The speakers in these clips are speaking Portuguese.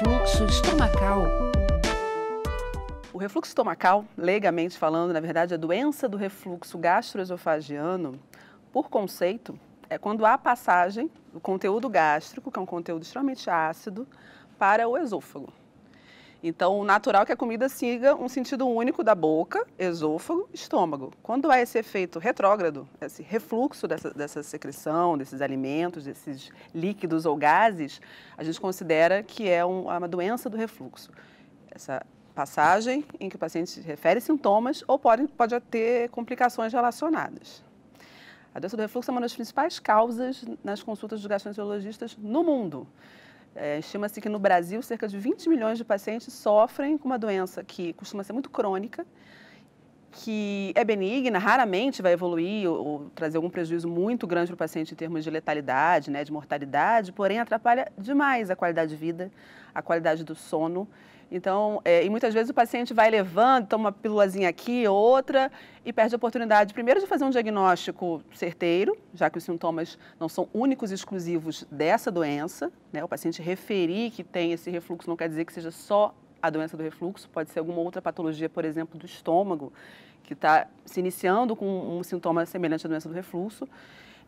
refluxo estomacal. O refluxo estomacal, leigamente falando, na verdade, a doença do refluxo gastroesofagiano, por conceito, é quando há passagem do conteúdo gástrico, que é um conteúdo extremamente ácido, para o esôfago. Então, o natural é que a comida siga um sentido único da boca, esôfago, estômago. Quando há esse efeito retrógrado, esse refluxo dessa secreção, desses alimentos, desses líquidos ou gases, a gente considera que é uma doença do refluxo. Essa passagem em que o paciente refere sintomas ou pode ter complicações relacionadas. A doença do refluxo é uma das principais causas nas consultas dos gastroenterologistas no mundo. Estima-se que no Brasil, cerca de 20 milhões de pacientes sofrem com uma doença que costuma ser muito crônica, que é benigna, raramente vai evoluir ou trazer algum prejuízo muito grande para o paciente em termos de letalidade, de mortalidade, porém atrapalha demais a qualidade de vida, a qualidade do sono. Então, e muitas vezes o paciente vai levando, toma uma pílulazinha aqui, outra, e perde a oportunidade, primeiro, de fazer um diagnóstico certeiro, já que os sintomas não são únicos e exclusivos dessa doença, O paciente referir que tem esse refluxo não quer dizer que seja só a doença do refluxo, pode ser alguma outra patologia, por exemplo, do estômago, que está se iniciando com um sintoma semelhante à doença do refluxo.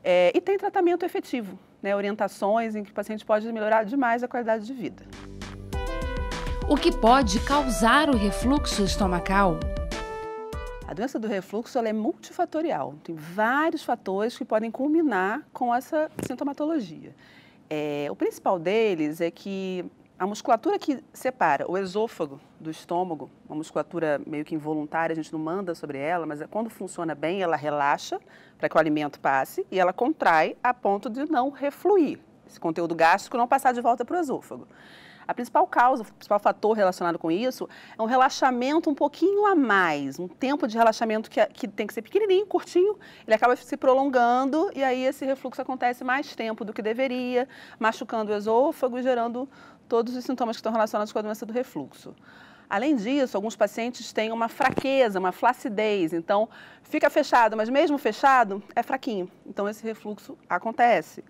E tem tratamento efetivo, orientações em que o paciente pode melhorar demais a qualidade de vida. O que pode causar o refluxo estomacal? A doença do refluxo ela é multifatorial. Tem vários fatores que podem culminar com essa sintomatologia. O principal deles é que a musculatura que separa o esôfago do estômago, uma musculatura meio que involuntária, a gente não manda sobre ela, mas quando funciona bem, ela relaxa para que o alimento passe e ela contrai a ponto de não refluir, esse conteúdo gástrico não passar de volta para o esôfago. A principal causa, o principal fator relacionado com isso é um relaxamento um pouquinho a mais, um tempo de relaxamento que tem que ser pequenininho, curtinho, ele acaba se prolongando e aí esse refluxo acontece mais tempo do que deveria, machucando o esôfago e gerando todos os sintomas que estão relacionados com a doença do refluxo. Além disso, alguns pacientes têm uma fraqueza, uma flacidez, então fica fechado, mas mesmo fechado é fraquinho, então esse refluxo acontece.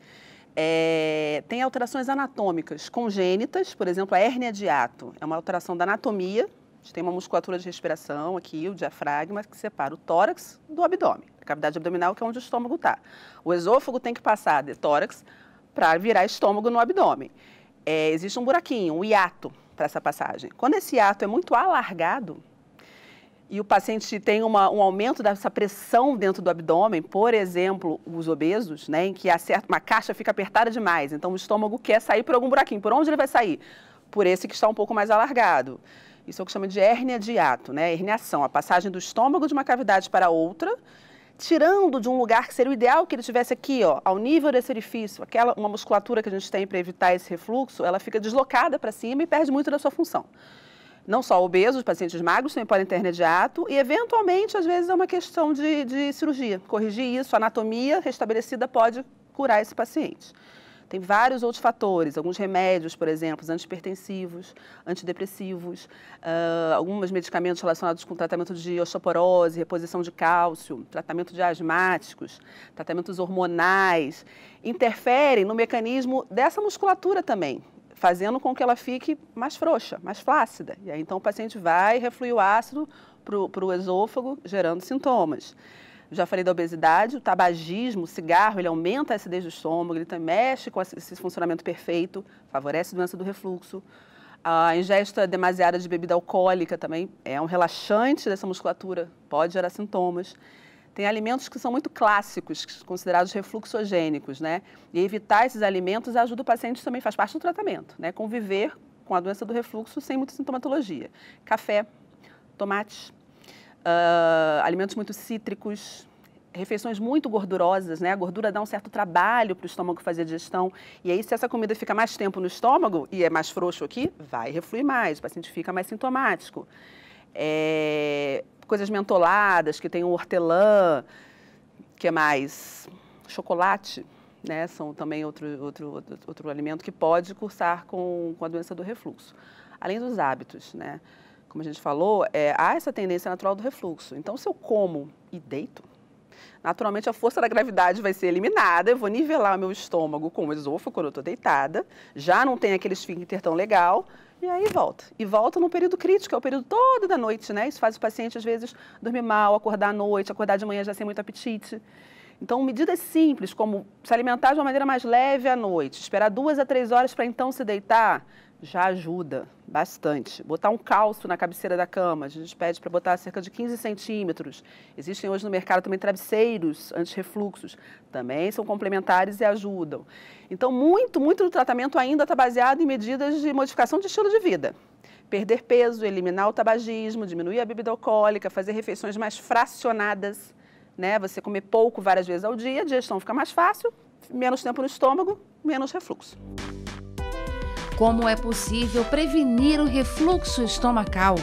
Tem alterações anatômicas congênitas, por exemplo, a hérnia de hiato. É uma alteração da anatomia, a gente tem uma musculatura de respiração aqui, o diafragma, que separa o tórax do abdômen, a cavidade abdominal, que é onde o estômago está. O esôfago tem que passar de tórax para virar estômago no abdômen. Existe um buraquinho, um hiato para essa passagem. Quando esse hiato é muito alargado, e o paciente tem um aumento dessa pressão dentro do abdômen, por exemplo, os obesos, em que uma caixa fica apertada demais, então o estômago quer sair por algum buraquinho. Por onde ele vai sair? Por esse que está um pouco mais alargado. Isso é o que chama de hérnia de hiato, herniação, a passagem do estômago de uma cavidade para outra, tirando de um lugar que seria o ideal que ele estivesse aqui, ao nível desse orifício, uma musculatura que a gente tem para evitar esse refluxo, ela fica deslocada para cima e perde muito da sua função. Não só obesos, pacientes magros também podem ter hernia de hiato e, eventualmente, às vezes é uma questão de cirurgia. Corrigir isso, a anatomia restabelecida pode curar esse paciente. Tem vários outros fatores, alguns remédios, por exemplo, antihipertensivos, antidepressivos, alguns medicamentos relacionados com tratamento de osteoporose, reposição de cálcio, tratamento de asmáticos, tratamentos hormonais, interferem no mecanismo dessa musculatura também, fazendo com que ela fique mais frouxa, mais flácida. E aí, então, o paciente vai refluir o ácido para o esôfago, gerando sintomas. Já falei da obesidade, o tabagismo, o cigarro, ele aumenta a acidez do estômago, ele também mexe com esse funcionamento perfeito, favorece a doença do refluxo. A ingesta demasiada de bebida alcoólica também é um relaxante dessa musculatura, pode gerar sintomas. Tem alimentos que são muito clássicos, considerados refluxogênicos, E evitar esses alimentos ajuda o paciente também, faz parte do tratamento, Conviver com a doença do refluxo sem muita sintomatologia. Café, tomates, alimentos muito cítricos, refeições muito gordurosas, A gordura dá um certo trabalho para o estômago fazer a digestão. E aí, se essa comida fica mais tempo no estômago e é mais frouxo aqui, vai refluir mais, o paciente fica mais sintomático. Coisas mentoladas, que tem o hortelã, que é mais chocolate, são também outro alimento que pode cursar com a doença do refluxo. Além dos hábitos, Como a gente falou, há essa tendência natural do refluxo. Então, se eu como e deito, Naturalmente, a força da gravidade vai ser eliminada, eu vou nivelar o meu estômago com o esôfago quando eu estou deitada, já não tem aquele esfíncter tão legal, e aí volta. E volta no período crítico, é o período todo da noite, né? Isso faz o paciente, às vezes, dormir mal, acordar à noite, acordar de manhã já sem muito apetite. Então, medidas simples, como se alimentar de uma maneira mais leve à noite, esperar 2 a 3 horas para então se deitar, já ajuda bastante. Botar um calço na cabeceira da cama, a gente pede para botar cerca de 15 centímetros. Existem hoje no mercado também travesseiros anti-refluxos, também são complementares e ajudam. Então, muito do tratamento ainda está baseado em medidas de modificação de estilo de vida. Perder peso, eliminar o tabagismo, diminuir a bebida alcoólica, fazer refeições mais fracionadas, né? Você comer pouco várias vezes ao dia, a digestão fica mais fácil, menos tempo no estômago, menos refluxo. Como é possível prevenir o refluxo estomacal?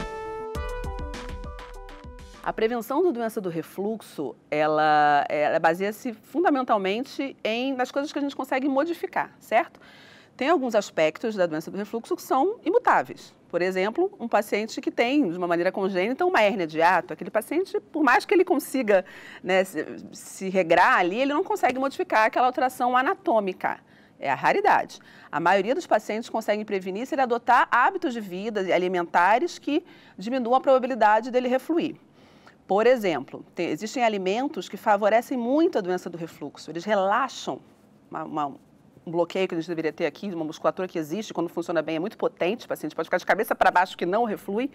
A prevenção da doença do refluxo, ela baseia-se fundamentalmente nas coisas que a gente consegue modificar, certo? Tem alguns aspectos da doença do refluxo que são imutáveis. Por exemplo, um paciente que tem, de uma maneira congênita, uma hérnia de hiato. Aquele paciente, por mais que ele consiga, né, se regrar ali, ele não consegue modificar aquela alteração anatômica. É a raridade. A maioria dos pacientes conseguem prevenir se ele adotar hábitos de vida alimentares que diminuam a probabilidade dele refluir. Por exemplo, existem alimentos que favorecem muito a doença do refluxo. Eles relaxam um bloqueio que a gente deveria ter aqui, uma musculatura que existe, quando funciona bem, é muito potente, o paciente pode ficar de cabeça para baixo que não reflui.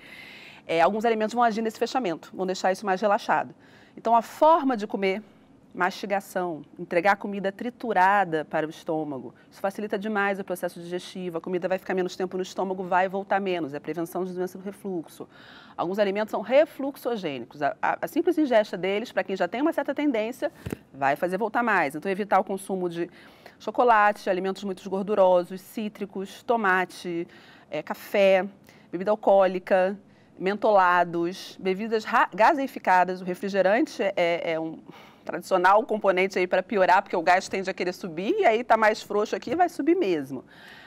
Alguns alimentos vão agir nesse fechamento, vão deixar isso mais relaxado. Então, a forma de comer, mastigação, entregar a comida triturada para o estômago, isso facilita demais o processo digestivo, a comida vai ficar menos tempo no estômago, vai voltar menos, é a prevenção de doença do refluxo. Alguns alimentos são refluxogênicos, a simples ingesta deles, para quem já tem uma certa tendência, vai fazer voltar mais. Então, evitar o consumo de chocolate, alimentos muito gordurosos, cítricos, tomate, café, bebida alcoólica, mentolados, bebidas gaseificadas. O refrigerante é um tradicional componente aí para piorar, porque o gás tende a querer subir e aí está mais frouxo aqui e vai subir mesmo.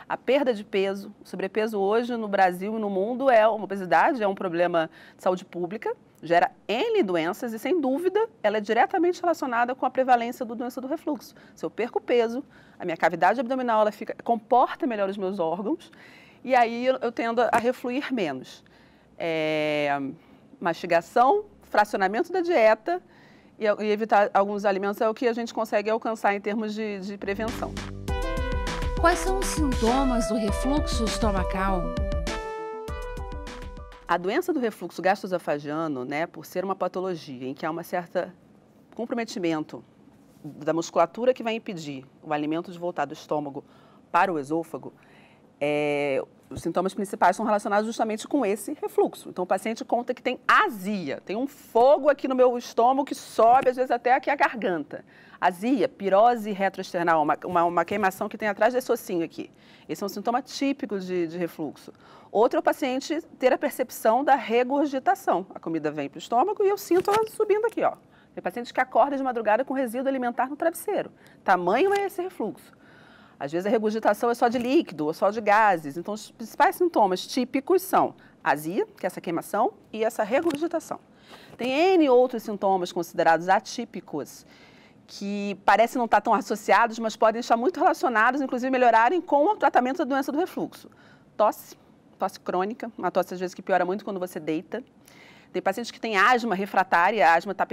A perda de peso, o sobrepeso hoje no Brasil e no mundo uma obesidade, é um problema de saúde pública, gera N doenças e, sem dúvida, ela é diretamente relacionada com a prevalência da doença do refluxo. Se eu perco peso, a minha cavidade abdominal ela comporta melhor os meus órgãos e aí eu tendo a refluir menos. Mastigação, fracionamento da dieta e evitar alguns alimentos é o que a gente consegue alcançar em termos de prevenção. Quais são os sintomas do refluxo estomacal? A doença do refluxo gastroesofagiano, né, por ser uma patologia em que há um certo comprometimento da musculatura que vai impedir o alimento de voltar do estômago para o esôfago, os sintomas principais são relacionados justamente com esse refluxo. Então, o paciente conta que tem azia, tem um fogo aqui no meu estômago que sobe, às vezes, até aqui a garganta. Azia, pirose retroesternal, uma queimação que tem atrás desse ossinho aqui. Esse é um sintoma típico de refluxo. Outro é o paciente ter a percepção da regurgitação. A comida vem para o estômago e eu sinto ela subindo aqui, ó. Tem paciente que acorda de madrugada com resíduo alimentar no travesseiro. Tamanho é esse refluxo. Às vezes a regurgitação é só de líquido ou só de gases. Então, os principais sintomas típicos são azia, que é essa queimação, e essa regurgitação. Tem N outros sintomas considerados atípicos, que parecem não estar tão associados, mas podem estar muito relacionados, inclusive melhorarem com o tratamento da doença do refluxo. Tosse crônica, uma tosse às vezes que piora muito quando você deita. Tem pacientes que têm asma refratária, a asma está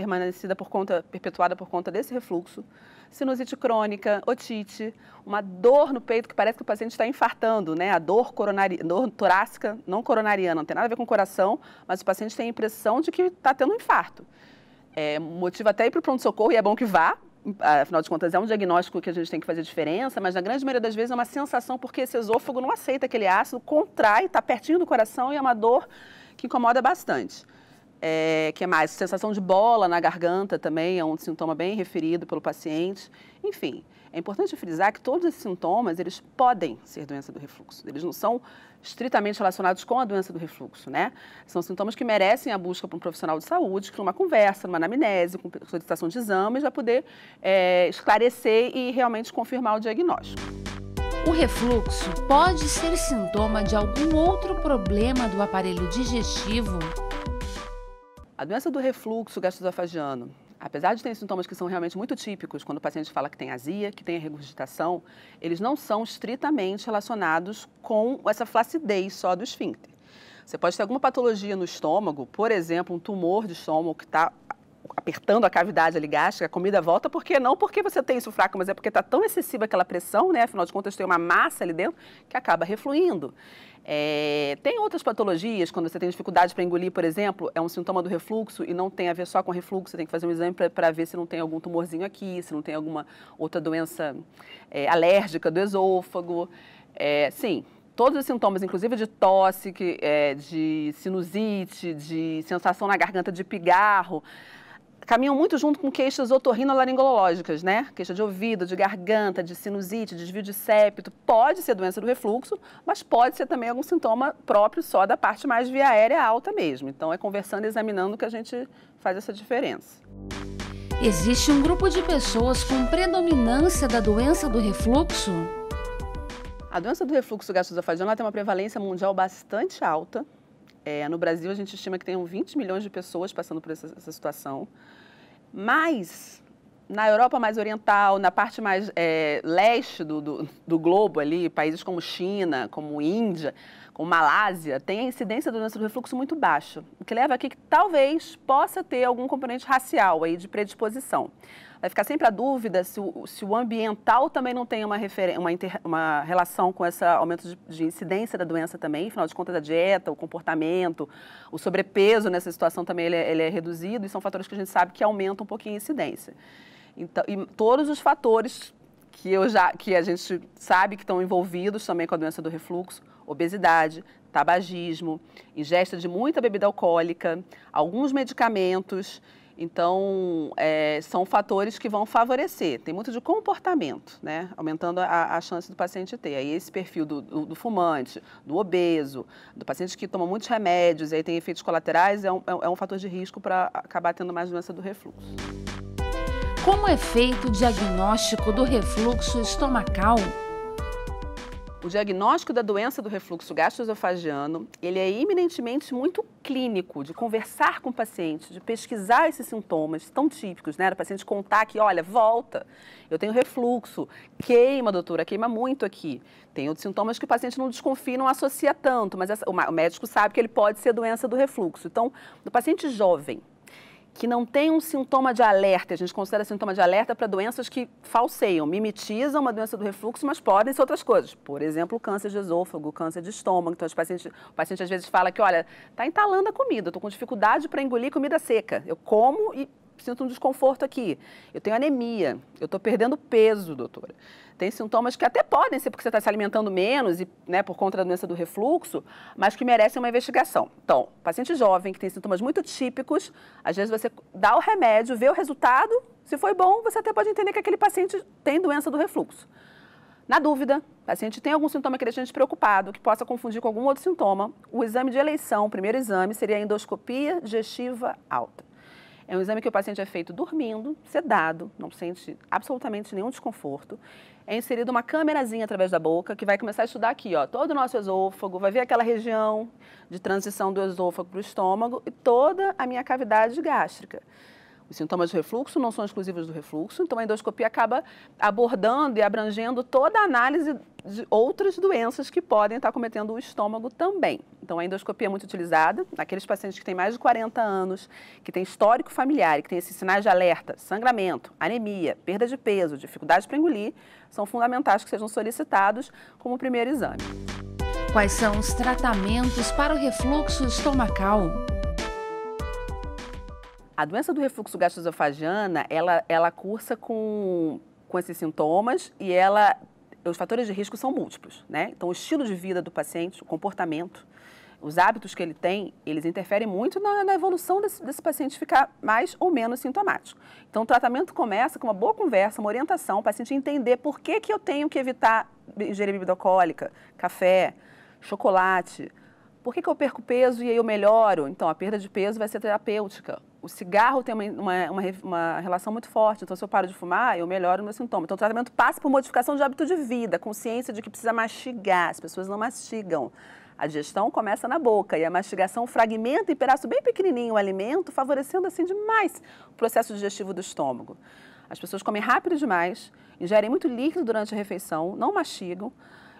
perpetuada por conta desse refluxo. Sinusite crônica, otite, uma dor no peito que parece que o paciente está infartando, né? A dor torácica, não coronariana, não tem nada a ver com o coração, mas o paciente tem a impressão de que está tendo um infarto. Motivo até ir para o pronto-socorro e é bom que vá, afinal de contas é um diagnóstico que a gente tem que fazer diferença, mas na grande maioria das vezes é uma sensação porque esse esôfago não aceita aquele ácido, contrai, está pertinho do coração e é uma dor que incomoda bastante. Que mais? Sensação de bola na garganta também é um sintoma bem referido pelo paciente. Enfim, é importante frisar que todos esses sintomas, eles podem ser doença do refluxo. Eles não são estritamente relacionados com a doença do refluxo, né? São sintomas que merecem a busca por um profissional de saúde, que numa conversa, numa anamnese, com solicitação de exames, vai poder esclarecer e realmente confirmar o diagnóstico. O refluxo pode ser sintoma de algum outro problema do aparelho digestivo? A doença do refluxo gastroesofagiano, Apesar de ter sintomas que são realmente muito típicos, quando o paciente fala que tem azia, que tem regurgitação, eles não são estritamente relacionados com essa flacidez só do esfíncter. Você pode ter alguma patologia no estômago, por exemplo, um tumor de estômago que está apertando a cavidade ali gástrica, a comida volta, não porque você tem isso fraco, mas é porque está tão excessiva aquela pressão, né? Afinal de contas tem uma massa ali dentro que acaba refluindo. Tem outras patologias, quando você tem dificuldade para engolir, por exemplo, é um sintoma do refluxo e não tem a ver só com refluxo, você tem que fazer um exame para ver se não tem algum tumorzinho aqui, se não tem alguma outra doença alérgica do esôfago. Sim, todos os sintomas, inclusive de tosse, de sinusite, de sensação na garganta de pigarro, caminham muito junto com queixas otorrinolaringológicas, né? Queixa de ouvido, de garganta, de sinusite, desvio de septo. Pode ser doença do refluxo, mas pode ser também algum sintoma próprio só da parte mais via aérea alta mesmo. Então, é conversando e examinando que a gente faz essa diferença. Existe um grupo de pessoas com predominância da doença do refluxo? A doença do refluxo gastroesofágico tem uma prevalência mundial bastante alta. No Brasil, a gente estima que tem 20 milhões de pessoas passando por essa situação. Mas, na Europa mais oriental, na parte mais leste do globo ali, países como China, como Índia, como Malásia, tem a incidência da doença do refluxo muito baixa, o que leva aqui que talvez possa ter algum componente racial aí de predisposição. Vai ficar sempre a dúvida se o ambiental também não tem uma relação com esse aumento de incidência da doença também, afinal de contas a dieta, o comportamento, o sobrepeso nessa situação também ele é reduzido e são fatores que a gente sabe que aumentam um pouquinho a incidência. Então, e todos os fatores que a gente sabe que estão envolvidos também com a doença do refluxo, obesidade, tabagismo, ingesta de muita bebida alcoólica, alguns medicamentos. Então, são fatores que vão favorecer. Tem muito de comportamento, né? Aumentando a chance do paciente ter. Aí esse perfil do fumante, do obeso, do paciente que toma muitos remédios e aí tem efeitos colaterais, é um fator de risco para acabar tendo mais doença do refluxo. Como é feito o diagnóstico do refluxo estomacal? O diagnóstico da doença do refluxo gastroesofágico, ele é eminentemente muito clínico, de conversar com o paciente, de pesquisar esses sintomas tão típicos, né? O paciente contar que, olha, volta, eu tenho refluxo, queima, doutora, queima muito aqui. Tem outros sintomas que o paciente não desconfia, não associa tanto, mas o médico sabe que ele pode ser doença do refluxo. Então, do paciente jovem, que não tem um sintoma de alerta, a gente considera sintoma de alerta para doenças que falseiam, mimetizam uma doença do refluxo, mas podem ser outras coisas. Por exemplo, câncer de esôfago, câncer de estômago. Então, o paciente às vezes fala que, olha, está entalando a comida, estou com dificuldade para engolir comida seca. Eu como e sinto um desconforto aqui. Eu tenho anemia, eu estou perdendo peso, doutora. Tem sintomas que até podem ser porque você está se alimentando menos, né, por conta da doença do refluxo, mas que merecem uma investigação. Então, paciente jovem que tem sintomas muito típicos, às vezes você dá o remédio, vê o resultado, se foi bom, você até pode entender que aquele paciente tem doença do refluxo. Na dúvida, o paciente tem algum sintoma que deixa a gente preocupado, que possa confundir com algum outro sintoma, o exame de eleição, o primeiro exame, seria a endoscopia digestiva alta. É um exame que o paciente é feito dormindo, sedado, não sente absolutamente nenhum desconforto. É inserida uma câmerazinha através da boca que vai começar a estudar aqui, ó, todo o nosso esôfago, vai ver aquela região de transição do esôfago para o estômago e toda a minha cavidade gástrica. Os sintomas do refluxo não são exclusivos do refluxo, então a endoscopia acaba abordando e abrangendo toda a análise de outras doenças que podem estar cometendo o estômago também. Então a endoscopia é muito utilizada naqueles pacientes que têm mais de 40 anos, que têm histórico familiar e que têm esses sinais de alerta, sangramento, anemia, perda de peso, dificuldade para engolir, são fundamentais que sejam solicitados como primeiro exame. Quais são os tratamentos para o refluxo estomacal? A doença do refluxo gastroesofágico, ela cursa com esses sintomas e os fatores de risco são múltiplos, né? Então, o estilo de vida do paciente, o comportamento, os hábitos que ele tem, eles interferem muito na evolução desse paciente ficar mais ou menos sintomático. Então, o tratamento começa com uma boa conversa, uma orientação, o paciente entender por que eu tenho que evitar ingerir bebida alcoólica, café, chocolate. Por que eu perco peso e aí eu melhoro? Então, a perda de peso vai ser terapêutica. O cigarro tem uma relação muito forte. Então, se eu paro de fumar, eu melhoro o meu sintoma. Então, o tratamento passa por modificação de hábito de vida, consciência de que precisa mastigar. As pessoas não mastigam. A digestão começa na boca e a mastigação fragmenta em pedaço bem pequenininho o alimento, favorecendo assim demais o processo digestivo do estômago. As pessoas comem rápido demais, ingerem muito líquido durante a refeição, não mastigam,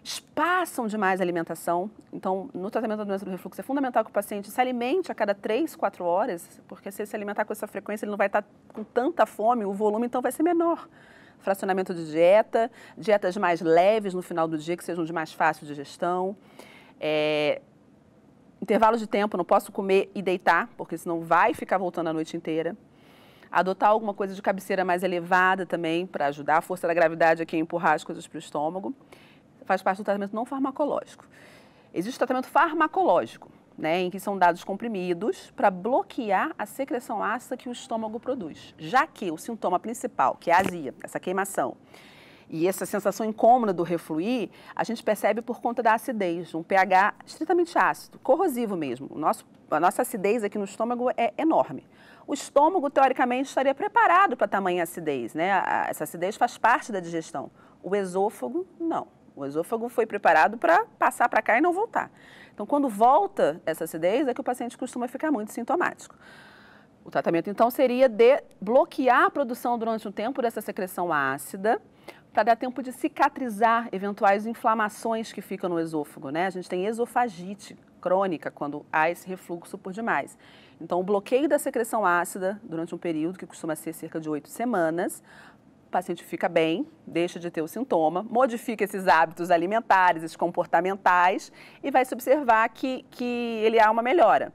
espaçam demais a alimentação. Então, no tratamento da doença do refluxo, é fundamental que o paciente se alimente a cada 3, 4 horas, porque se ele se alimentar com essa frequência, ele não vai estar com tanta fome, o volume então vai ser menor. Fracionamento de dieta, dietas mais leves no final do dia, que sejam de mais fácil digestão. Intervalos de tempo, não posso comer e deitar, porque senão vai ficar voltando a noite inteira. Adotar alguma coisa de cabeceira mais elevada também, para ajudar a força da gravidade aqui a empurrar as coisas para o estômago. Faz parte do tratamento não farmacológico. Existe o tratamento farmacológico, né, em que são dados comprimidos para bloquear a secreção ácida que o estômago produz. Já que o sintoma principal, que é a azia, essa queimação, e essa sensação incômoda do refluir, a gente percebe por conta da acidez, um pH estritamente ácido, corrosivo mesmo. A nossa acidez aqui no estômago é enorme. O estômago, teoricamente, estaria preparado para tamanha acidez, né? Essa acidez faz parte da digestão. O esôfago, não. O esôfago foi preparado para passar para cá e não voltar. Então, quando volta essa acidez, é que o paciente costuma ficar muito sintomático. O tratamento, então, seria de bloquear a produção durante um tempo dessa secreção ácida, para dar tempo de cicatrizar eventuais inflamações que ficam no esôfago, né? A gente tem esofagite crônica quando há esse refluxo por demais. Então, o bloqueio da secreção ácida durante um período, que costuma ser cerca de 8 semanas, o paciente fica bem, deixa de ter o sintoma, modifica esses hábitos alimentares, esses comportamentais e vai se observar que ele há uma melhora.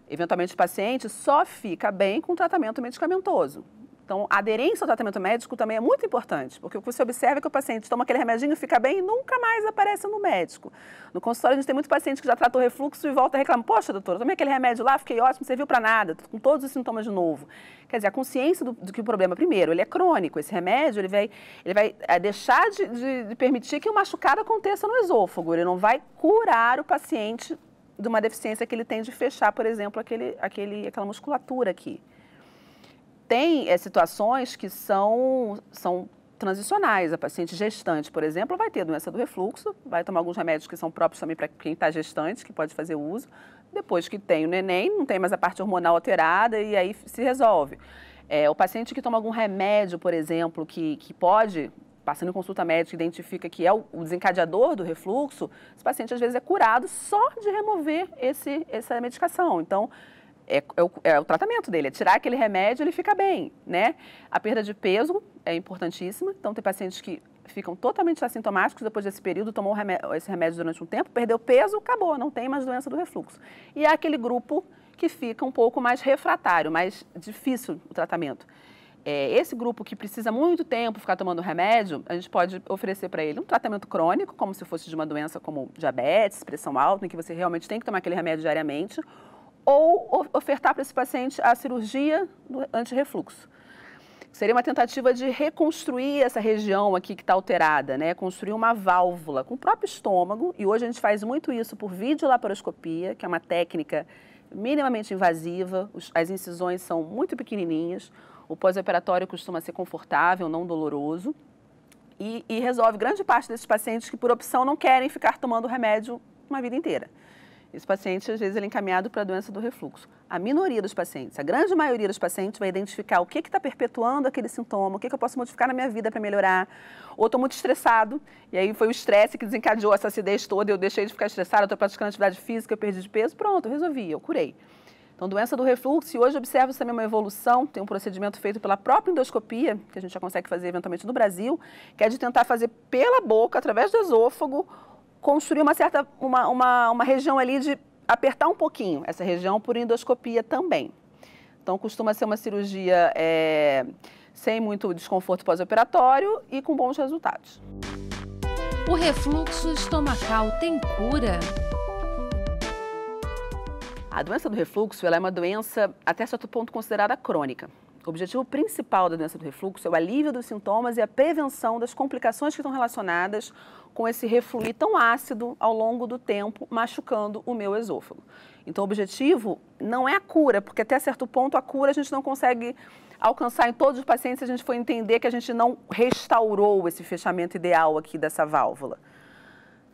Eventualmente, o paciente só fica bem com tratamento medicamentoso. Então, a aderência ao tratamento médico também é muito importante, porque o que você observa é que o paciente toma aquele remedinho, fica bem e nunca mais aparece no médico. No consultório, a gente tem muito paciente que já tratou refluxo e volta reclamando: poxa, doutora, eu tomei aquele remédio lá, fiquei ótimo, não serviu para nada, tô com todos os sintomas de novo. Quer dizer, a consciência do que o problema, primeiro, ele é crônico, esse remédio, ele vai deixar de permitir que o machucado aconteça no esôfago, ele não vai curar o paciente de uma deficiência que ele tem de fechar, por exemplo, aquela musculatura aqui. Tem situações que são transicionais. A paciente gestante, por exemplo, vai ter doença do refluxo, vai tomar alguns remédios que são próprios também para quem está gestante, que pode fazer uso. Depois que tem o neném, não tem mais a parte hormonal alterada e aí se resolve. O paciente que toma algum remédio, por exemplo, que pode, passando em consulta médica, identifica que é o desencadeador do refluxo, esse paciente às vezes é curado só de remover essa medicação. Então, é o tratamento dele, é tirar aquele remédio, ele fica bem, né? A perda de peso é importantíssima, então tem pacientes que ficam totalmente assintomáticos depois desse período, tomou esse remédio durante um tempo, perdeu peso, acabou, não tem mais doença do refluxo. E há aquele grupo que fica um pouco mais refratário, mais difícil o tratamento. Esse grupo que precisa muito tempo ficar tomando remédio, a gente pode oferecer para ele um tratamento crônico, como se fosse de uma doença como diabetes, pressão alta, em que você realmente tem que tomar aquele remédio diariamente, ou ofertar para esse paciente a cirurgia do antirrefluxo. Seria uma tentativa de reconstruir essa região aqui que está alterada, né? Construir uma válvula com o próprio estômago, e hoje a gente faz muito isso por videolaparoscopia, que é uma técnica minimamente invasiva, as incisões são muito pequenininhas, o pós-operatório costuma ser confortável, não doloroso, e resolve grande parte desses pacientes que por opção não querem ficar tomando remédio uma vida inteira. Esse paciente, às vezes, ele é encaminhado para a doença do refluxo. A minoria dos pacientes, a grande maioria dos pacientes vai identificar o que está perpetuando aquele sintoma, o que eu posso modificar na minha vida para melhorar. Ou estou muito estressado, e aí foi o estresse que desencadeou essa acidez toda, eu deixei de ficar estressado, eu estou praticando atividade física, eu perdi de peso, pronto, eu resolvi, eu curei. Então, doença do refluxo, e hoje observa-se também uma evolução, tem um procedimento feito pela própria endoscopia, que a gente já consegue fazer eventualmente no Brasil, que é de tentar fazer pela boca, através do esôfago, construir uma região ali de apertar um pouquinho essa região por endoscopia também. Então, costuma ser uma cirurgia sem muito desconforto pós-operatório e com bons resultados. O refluxo estomacal tem cura? A doença do refluxo ela é uma doença, até certo ponto, considerada crônica. O objetivo principal da doença do refluxo é o alívio dos sintomas e a prevenção das complicações que estão relacionadas com esse refluir tão ácido ao longo do tempo, machucando o meu esôfago. Então, o objetivo não é a cura, porque até certo ponto a cura a gente não consegue alcançar em todos os pacientes se a gente for entender que a gente não restaurou esse fechamento ideal aqui dessa válvula.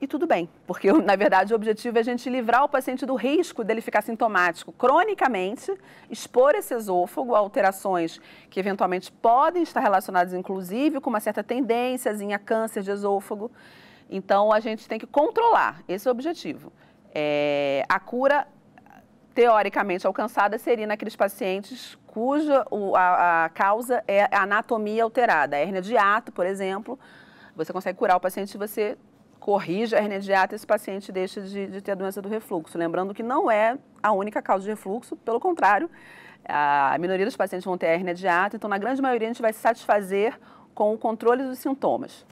e tudo bem, porque, na verdade, o objetivo é a gente livrar o paciente do risco dele ficar sintomático cronicamente, expor esse esôfago a alterações que, eventualmente, podem estar relacionadas, inclusive, com uma certa tendênciazinha a câncer de esôfago. Então, a gente tem que controlar, esse é o objetivo. A cura, teoricamente, alcançada seria naqueles pacientes cuja a causa é a anatomia alterada. A hérnia de hiato, por exemplo, você consegue curar o paciente se você corrige a hérnia de hiato e esse paciente deixa de ter a doença do refluxo. Lembrando que não é a única causa de refluxo, pelo contrário, a minoria dos pacientes vão ter a hérnia de hiato, então na grande maioria a gente vai se satisfazer com o controle dos sintomas.